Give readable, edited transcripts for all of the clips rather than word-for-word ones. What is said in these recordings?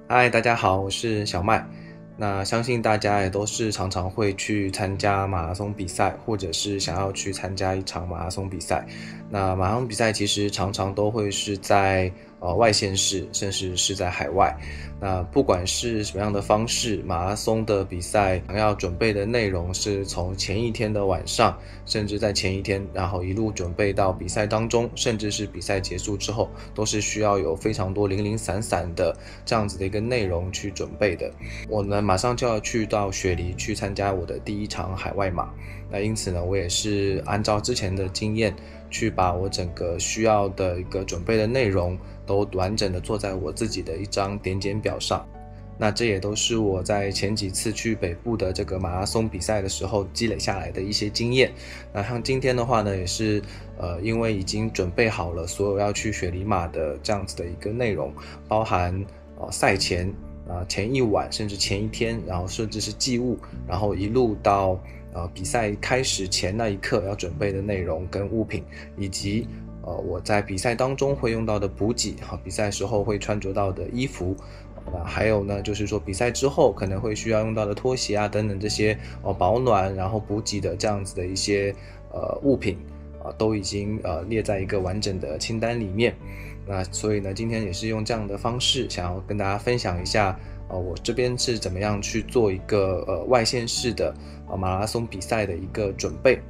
嗨，大家好，我是小麦。那相信大家也都是常常会去参加马拉松比赛，或者是想要去参加一场马拉松比赛。那马拉松比赛其实常常都会是在外县市，甚至是在海外。那不管是什么样的方式，马拉松的比赛想要准备的内容是从前一天的晚上，甚至在前一天，然后一路准备到比赛当中，甚至是比赛结束之后，都是需要有非常多零零散散的这样子的一个内容去准备的。我呢马上就要去到雪梨去参加我的第一场海外马，那因此呢，我也是按照之前的经验，去把我整个需要的一个准备的内容都完整的做在我自己的一张点检表上。那这也都是我在前几次去北部的这个马拉松比赛的时候积累下来的一些经验。那像今天的话呢，也是因为已经准备好了所有要去雪梨马的这样子的一个内容，包含赛前前一晚甚至前一天，然后甚至是寄物，然后一路到比赛开始前那一刻要准备的内容跟物品，以及我在比赛当中会用到的补给，比赛时候会穿着到的衣服，还有呢就是说比赛之后可能会需要用到的拖鞋啊等等这些保暖然后补给的这样子的一些物品都已经列在一个完整的清单里面。那所以呢，今天也是用这样的方式，想要跟大家分享一下，我这边是怎么样去做一个外县市的马拉松比赛的一个准备。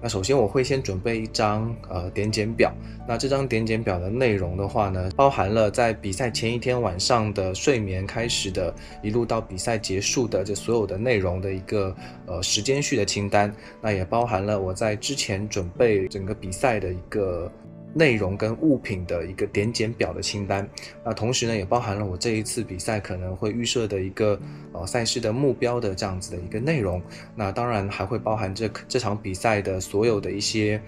那首先我会先准备一张点检表，那这张点检表的内容的话呢，包含了在比赛前一天晚上的睡眠开始的，一路到比赛结束的这所有的内容的一个时间序的清单，那也包含了我在之前准备整个比赛的一个内容跟物品的一个点检表的清单。那同时呢，也包含了我这一次比赛可能会预设的一个赛事的目标的这样子的一个内容。那当然还会包含这场比赛的所有的一些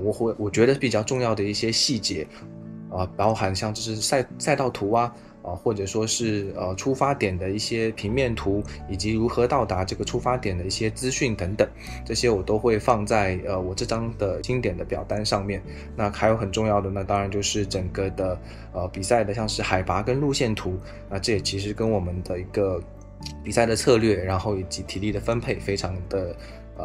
我觉得比较重要的一些细节，包含像就是赛道图或者说是出发点的一些平面图，以及如何到达这个出发点的一些资讯等等，这些我都会放在我这张的经典的表单上面。那还有很重要的呢，当然就是整个的比赛的像是海拔跟路线图，那这也其实跟我们的一个比赛的策略，然后以及体力的分配非常的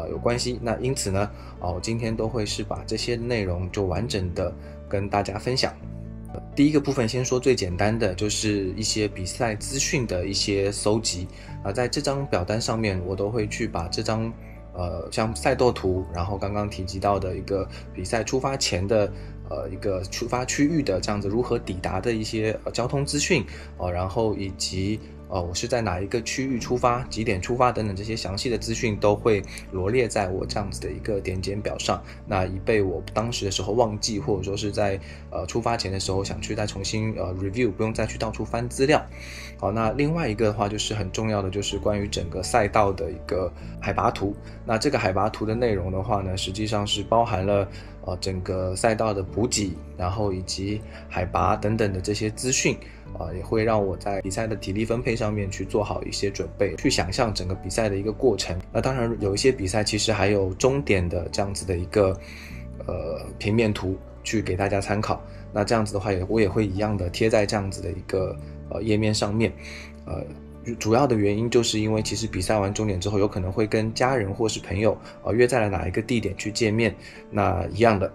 有关系。那因此呢，我今天都会是把这些内容就完整的跟大家分享。第一个部分先说最简单的，就是一些比赛资讯的一些搜集在这张表单上面，我都会去把这张像赛道图，然后刚刚提及到的一个比赛出发前的一个出发区域的这样子如何抵达的一些交通资讯然后以及我是在哪一个区域出发，几点出发等等这些详细的资讯都会罗列在我这样子的一个点检表上，那以备我当时的时候忘记，或者说是在出发前的时候想去再重新review， 不用再去到处翻资料。好，那另外一个的话就是很重要的，就是关于整个赛道的一个海拔图。那这个海拔图的内容的话呢，实际上是包含了整个赛道的补给，然后以及海拔等等的这些资讯也会让我在比赛的体力分配上面去做好一些准备，去想象整个比赛的一个过程。那当然有一些比赛其实还有终点的这样子的一个平面图去给大家参考，那这样子的话我也会一样的贴在这样子的一个页面上面。主要的原因就是因为其实比赛完终点之后，有可能会跟家人或是朋友约在了哪一个地点去见面。那一样的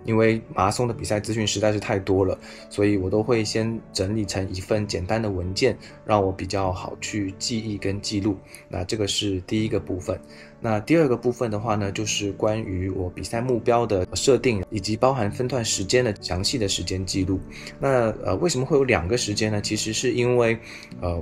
因为马拉松的比赛资讯实在是太多了，所以我都会先整理成一份简单的文件，让我比较好去记忆跟记录。那这个是第一个部分。那第二个部分的话呢，就是关于我比赛目标的设定，以及包含分段时间的详细的时间记录。那为什么会有2个时间呢？其实是因为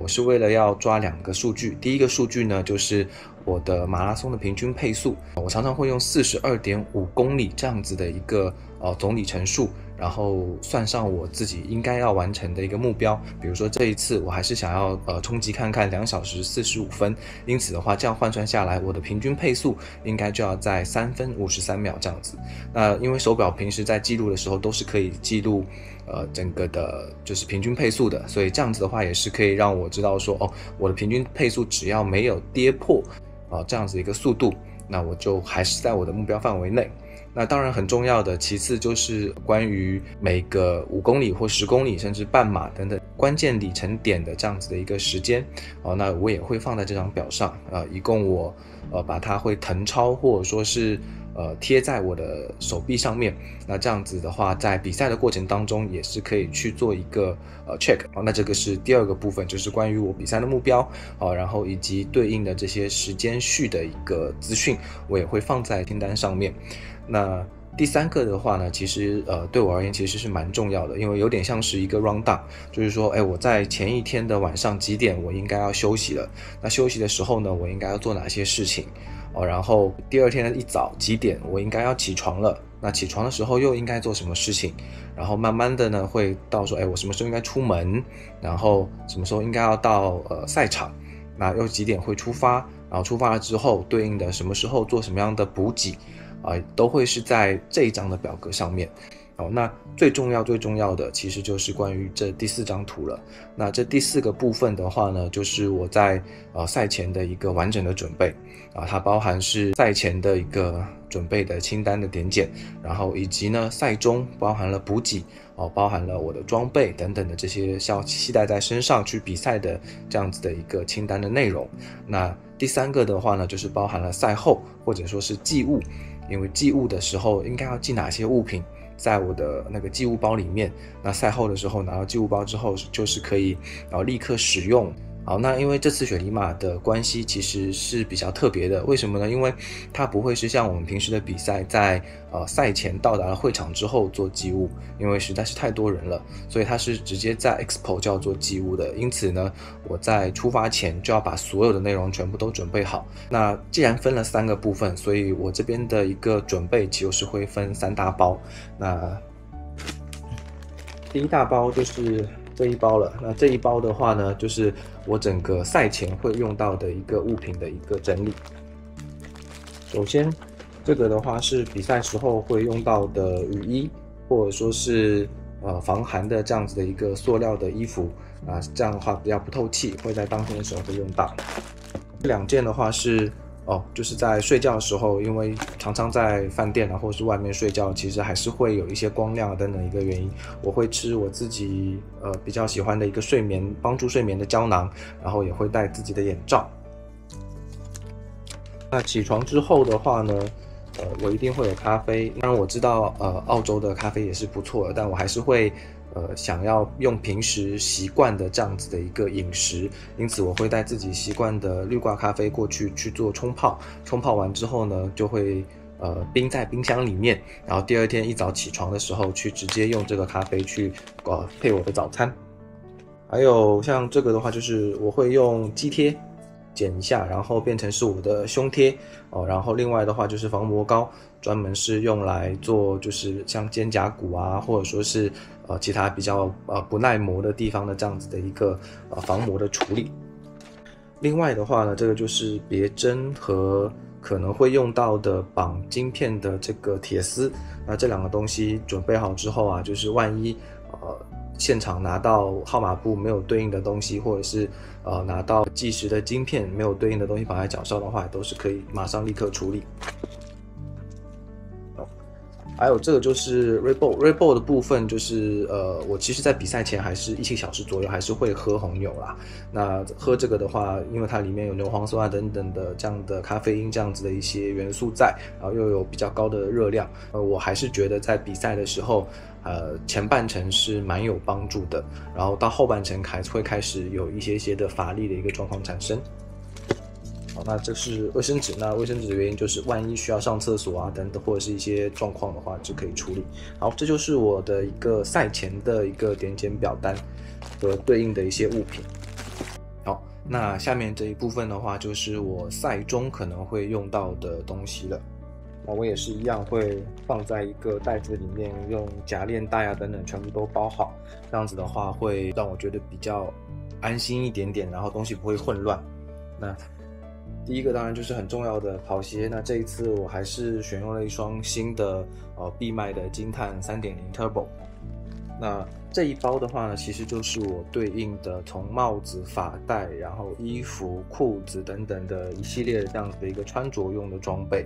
我是为了要抓2个数据。第一个数据呢，就是我的马拉松的平均配速，我常常会用 42.5 公里这样子的一个总里程数，然后算上我自己应该要完成的一个目标。比如说这一次我还是想要冲击看看2小时45分，因此的话这样换算下来，我的平均配速应该就要在3分53秒这样子。那因为手表平时在记录的时候都是可以记录整个的就是平均配速的，所以这样子的话也是可以让我知道说我的平均配速只要没有跌破这样子一个速度，那我就还是在我的目标范围内。那当然很重要的其次就是关于每个5公里或10公里甚至半马等等关键里程点的这样子的一个时间，那我也会放在这张表上，以供我把它会誊抄或者说是贴在我的手臂上面。那这样子的话，在比赛的过程当中也是可以去做一个check。那这个是第二个部分，就是关于我比赛的目标，然后以及对应的这些时间序的一个资讯，我也会放在清单上面。那第三个的话呢，其实对我而言其实是蛮重要的，因为有点像是一个 round down， 就是说，我在前一天的晚上几点我应该要休息了，那休息的时候呢，我应该要做哪些事情，然后第二天的一早几点我应该要起床了，那起床的时候又应该做什么事情，然后慢慢的呢会到说，我什么时候应该出门，然后什么时候应该要到赛场，那又几点会出发，然后出发了之后对应的什么时候做什么样的补给，都会是在这一张的表格上面。那最重要的其实就是关于这第4张图了。那这第4个部分的话呢，就是我在赛前的一个完整的准备，它包含是赛前的一个准备的清单的点检，然后以及呢赛中包含了补给，包含了我的装备等等的这些要携带在身上去比赛的这样子的一个清单的内容。那第3个的话呢，就是包含了赛后或者说是寄物，因为寄物的时候应该要寄哪些物品在我的那个寄物包里面，那赛后的时候拿到寄物包之后就是可以立刻使用。好，那因为这次雪梨马的关系其实是比较特别的，为什么呢？因为它不会是像我们平时的比赛在赛前到达了会场之后做寄物，因为实在是太多人了，所以它是直接在 Expo 就要做寄物的。因此呢，我在出发前就要把所有的内容全部都准备好。那既然分了3个部分，所以我这边的一个准备就是会分3大包。那第一大包就是这一包了，那这一包的话呢，就是我整个赛前会用到的一个物品的一个整理。首先这个的话是比赛时候会用到的雨衣，或者说是防寒的这样子的一个塑料的衣服，这样的话比较不透气，会在当天的时候会用到。这2件的话是就是在睡觉的时候，因为常常在饭店或是外面睡觉，其实还是会有一些光亮等等一个原因，我会吃我自己比较喜欢的一个帮助睡眠的胶囊，然后也会戴自己的眼罩。那起床之后的话呢，我一定会有咖啡。当然我知道澳洲的咖啡也是不错的，但我还是会想要用平时习惯的这样子的一个饮食，因此我会带自己习惯的绿挂咖啡过去做冲泡，冲泡完之后呢，就会冰在冰箱里面，然后第2天一早起床的时候去直接用这个咖啡去配我的早餐。还有像这个的话，就是我会用肌贴剪一下，然后变成是我的胸贴然后另外的话就是防磨膏，专门是用来做就是像肩胛骨或者说是其他比较不耐磨的地方的这样子的一个防磨的处理。另外的话呢，这个就是别针和可能会用到的绑晶片的这个铁丝。那这2个东西准备好之后就是万一现场拿到号码布没有对应的东西，或者是拿到计时的晶片没有对应的东西绑在脚上的话，都是可以马上立刻处理。还有这个就是 Red Bull 的部分，就是我其实在比赛前还是1小时左右还是会喝红牛啦。那喝这个的话，因为它里面有牛磺酸等等的这样的咖啡因这样子的一些元素在，然后又有比较高的热量，我还是觉得在比赛的时候前半程是蛮有帮助的，然后到后半程会开始有一些的乏力的一个状况产生。好，那这是卫生纸。那卫生纸的原因就是万一需要上厕所等等，或者是一些状况的话就可以处理。好，这就是我的一个赛前的一个点检表单和对应的一些物品。好，那下面这一部分的话就是我赛中可能会用到的东西了。那我也是一样会放在一个袋子里面，用夹链袋等等全部都包好，这样子的话会让我觉得比较安心一点点，然后东西不会混乱。那第一个当然就是很重要的跑鞋，那这一次我还是选用了一双新的闭麦的金碳 3.0 Turbo。 那这一包的话呢，其实就是我对应的从帽子、发带，然后衣服、裤子等等的一系列的这样子的一个穿着用的装备。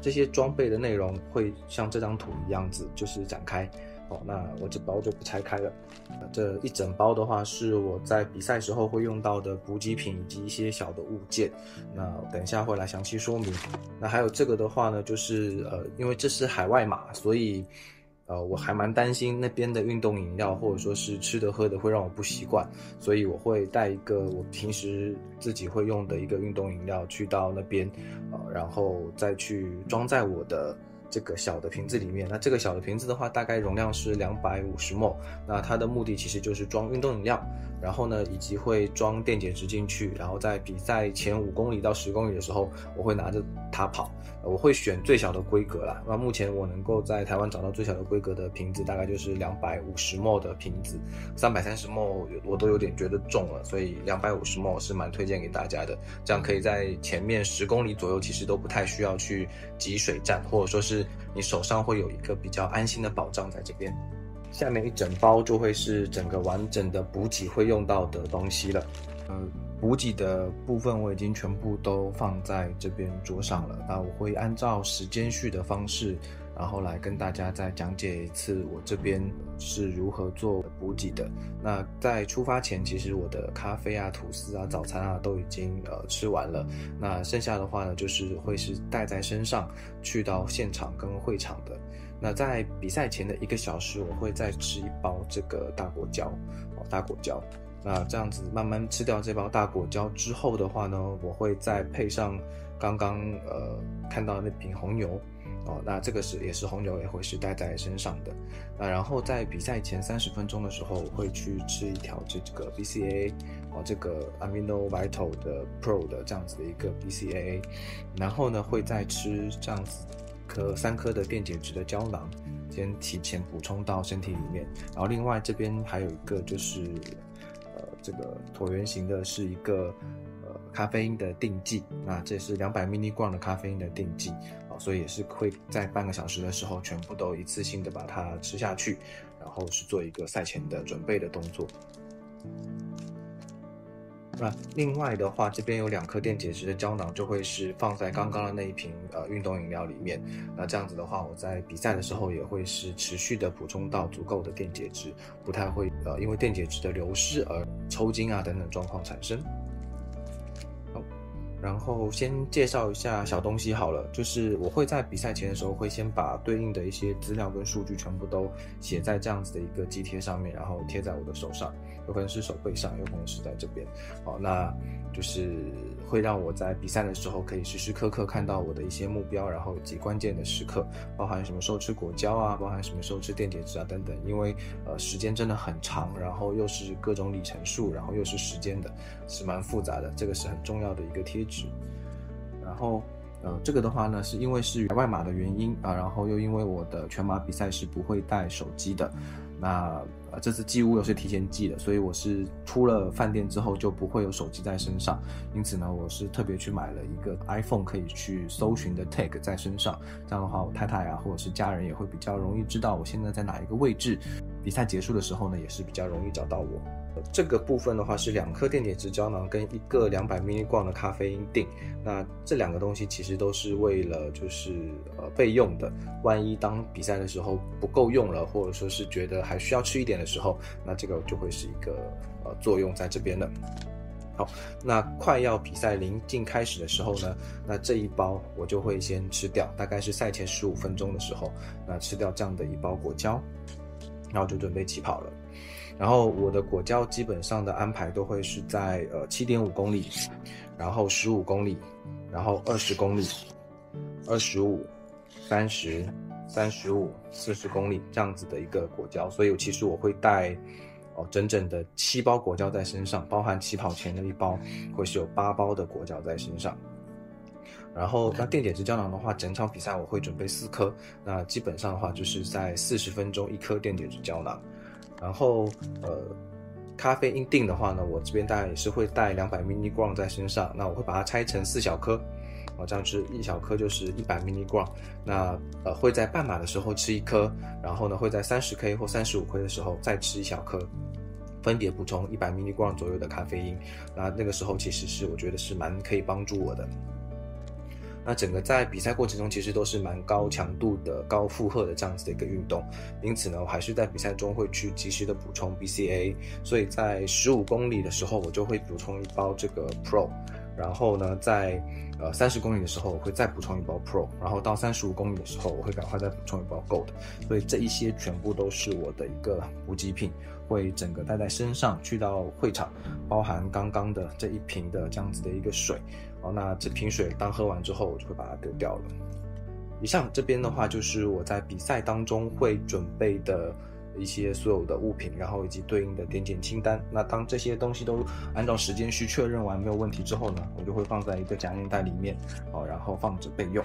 这些装备的内容会像这张图一样子，就是展开。那我这包就不拆开了。这一整包的话是我在比赛时候会用到的补给品以及一些小的物件，那等一下会来详细说明。那还有这个的话呢，就是因为这是海外马，所以我还蛮担心那边的运动饮料或者说是吃的喝的会让我不习惯，所以我会带一个我平时自己会用的一个运动饮料去到那边，然后再去装在我的这个小的瓶子里面。那这个小的瓶子的话，大概容量是250ml，那它的目的其实就是装运动饮料，然后呢，以及会装电解质进去，然后在比赛前5公里到10公里的时候，我会拿着它跑。我会选最小的规格啦。那目前我能够在台湾找到最小的规格的瓶子，大概就是250ml的瓶子，330ml我都有点觉得重了，所以250ml是蛮推荐给大家的。这样可以在前面10公里左右，其实都不太需要去挤水站，或者说是你手上会有一个比较安心的保障在这边。下面一整包就会是整个完整的补给会用到的东西了。补给的部分我已经全部都放在这边桌上了，那我会按照时间序的方式，然后来跟大家再讲解一次我这边是如何做补给的。那在出发前，其实我的咖啡啊、吐司啊、早餐啊都已经吃完了，那剩下的话呢，就是会是带在身上去到现场跟会场的。那在比赛前的1个小时，我会再吃一包这个大果胶，大果胶。那这样子慢慢吃掉这包大果胶之后的话呢，我会再配上刚刚看到那瓶红牛，那这个也是红牛，也会是带在身上的。那然后在比赛前30分钟的时候，我会去吃一条这个 BCAA，这个 Amino Vital 的 Pro 的这样子的一个 BCAA， 然后呢会再吃这样子3颗的电解质的胶囊，先提前补充到身体里面。然后另外这边还有一个就是这个椭圆形的是一个咖啡因的定剂，那这是200mg的咖啡因的定剂，所以也是会在半个小时的时候全部都一次性的把它吃下去，然后是做一个赛前的准备的动作。那另外的话，这边有2颗电解质的胶囊，就会是放在刚刚的那一瓶运动饮料里面。那这样子的话，我在比赛的时候也会是持续的补充到足够的电解质，不太会因为电解质的流失而抽筋啊等等状况产生。然后先介绍一下小东西好了，就是我会在比赛前的时候会先把对应的一些资料跟数据全部都写在这样子的一个肌贴上面，然后贴在我的手上，有可能是手背上，有可能是在这边。那就是会让我在比赛的时候可以时时刻刻看到我的一些目标，然后以及关键的时刻，包含什么时候吃果胶啊，包含什么时候吃电解质啊等等。因为时间真的很长，然后又是各种里程数，然后又是时间的，是蛮复杂的，这个是很重要的一个贴纸。然后这个的话呢，是因为是海外马的原因啊，然后又因为我的全马比赛是不会带手机的，那这次寄物又是提前寄的，所以我是出了饭店之后就不会有手机在身上，因此呢，我是特别去买了一个 iPhone 可以去搜寻的 tag 在身上，这样的话我太太啊或者是家人也会比较容易知道我现在在哪一个位置，比赛结束的时候呢也是比较容易找到我。这个部分的话是2颗电解质胶囊跟1个200mg的咖啡因锭，那这2个东西其实都是为了就是备用的，万一当比赛的时候不够用了，或者说是觉得还需要吃一点的时候，那这个就会是一个作用在这边了。好，那快要比赛临近开始的时候呢，那这一包我就会先吃掉，大概是赛前15分钟的时候，那吃掉这样的一包果胶，然后就准备起跑了。然后我的果胶基本上的安排都会是在7.5公里，然后15公里，然后20公里，25、30、35、40公里这样子的一个果胶，所以其实我会带整整的7包果胶在身上，包含起跑前的1包，会是有8包的果胶在身上。然后那电解质胶囊的话，整场比赛我会准备4颗，那基本上的话就是在40分钟1颗电解质胶囊。然后咖啡因锭的话呢，我这边大概也是会带200mg在身上，那我会把它拆成4小颗，这样是1小颗就是100mg，那会在半马的时候吃1颗，然后呢会在30K 或35K 的时候再吃1小颗，分别补充100mg左右的咖啡因，那个时候其实是我觉得是蛮可以帮助我的。那整个在比赛过程中其实都是蛮高强度的、高负荷的这样子的一个运动，因此呢，我还是在比赛中会去及时的补充 BCA， 所以在15公里的时候我就会补充一包这个 Pro， 然后呢在30公里的时候我会再补充一包 Pro， 然后到35公里的时候我会赶快再补充一包 Gold， 所以这一些全部都是我的一个补给品，会整个带在身上去到会场，包含刚刚的这一瓶的这样子的一个水，那这瓶水当喝完之后我就会把它丢掉了。以上这边的话就是我在比赛当中会准备的一些所有的物品，然后以及对应的点检清单。那当这些东西都按照时间序确认完没有问题之后呢，我就会放在一个夹链袋里面，然后放着备用。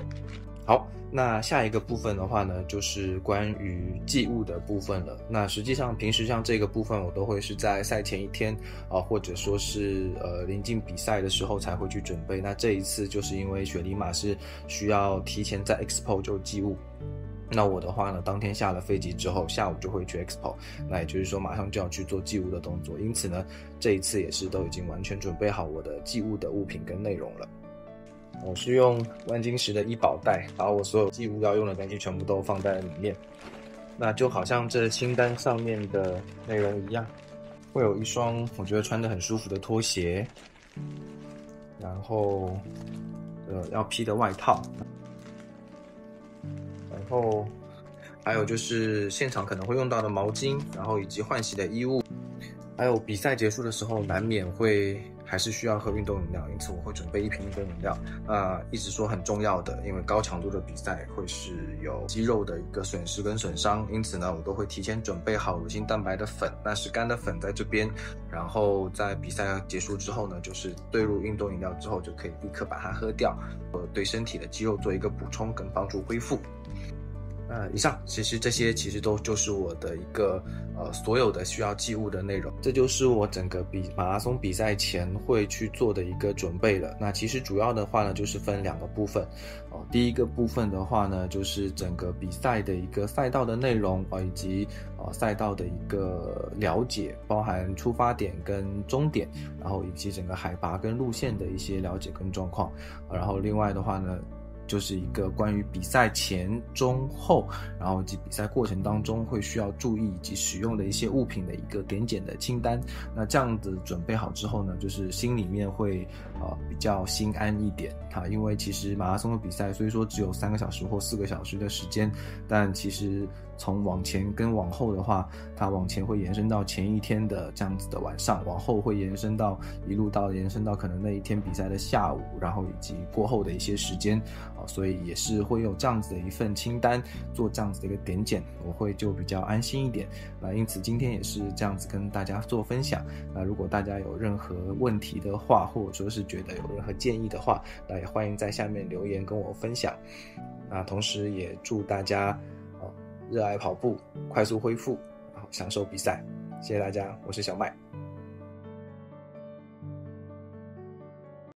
好，那下一个部分的话呢，就是关于寄物的部分了。那实际上平时像这个部分我都会是在赛前一天或者说是临近比赛的时候才会去准备。那这一次就是因为雪梨马是需要提前在 Expo 就寄物，那我的话呢，当天下了飞机之后，下午就会去 Expo， 那也就是说马上就要去做寄物的动作，因此呢，这一次也是都已经完全准备好我的寄物的物品跟内容了。我是用万金石的医保袋，把我所有寄物要用的东西全部都放在里面。那就好像这清单上面的内容一样，会有一双我觉得穿得很舒服的拖鞋，然后要披的外套，然后还有就是现场可能会用到的毛巾，然后以及换洗的衣物，还有比赛结束的时候难免会还是需要喝运动饮料，因此我会准备一瓶运动饮料。一直说很重要的，因为高强度的比赛会是有肌肉的一个损失跟损伤，因此呢，我都会提前准备好乳清蛋白的粉，那是干的粉在这边，然后在比赛结束之后呢，就是兑入运动饮料之后就可以立刻把它喝掉，对身体的肌肉做一个补充跟帮助恢复。以上其实这些其实都就是我的一个所有的需要寄物的内容，这就是我整个马拉松比赛前会去做的一个准备了。那其实主要的话呢，就是分两个部分。第一个部分的话呢，就是整个比赛的一个赛道的内容以及赛道的一个了解，包含出发点跟终点，然后以及整个海拔跟路线的一些了解跟状况。然后另外的话呢，就是一个关于比赛前、中、后，然后以及比赛过程当中会需要注意以及使用的一些物品的一个点检的清单。那这样子准备好之后呢，就是心里面会比较心安一点因为其实马拉松的比赛虽说只有3个小时或4个小时的时间，但其实从往前跟往后的话，它往前会延伸到前一天的这样子的晚上，往后会延伸到可能那一天比赛的下午，然后以及过后的一些时间所以也是会有这样子的一份清单，做这样子的一个点检，我会就比较安心一点。因此今天也是这样子跟大家做分享。如果大家有任何问题的话，或者说是觉得有任何建议的话，那也欢迎在下面留言跟我分享。同时也祝大家热爱跑步，快速恢复，然后享受比赛。谢谢大家，我是小麦。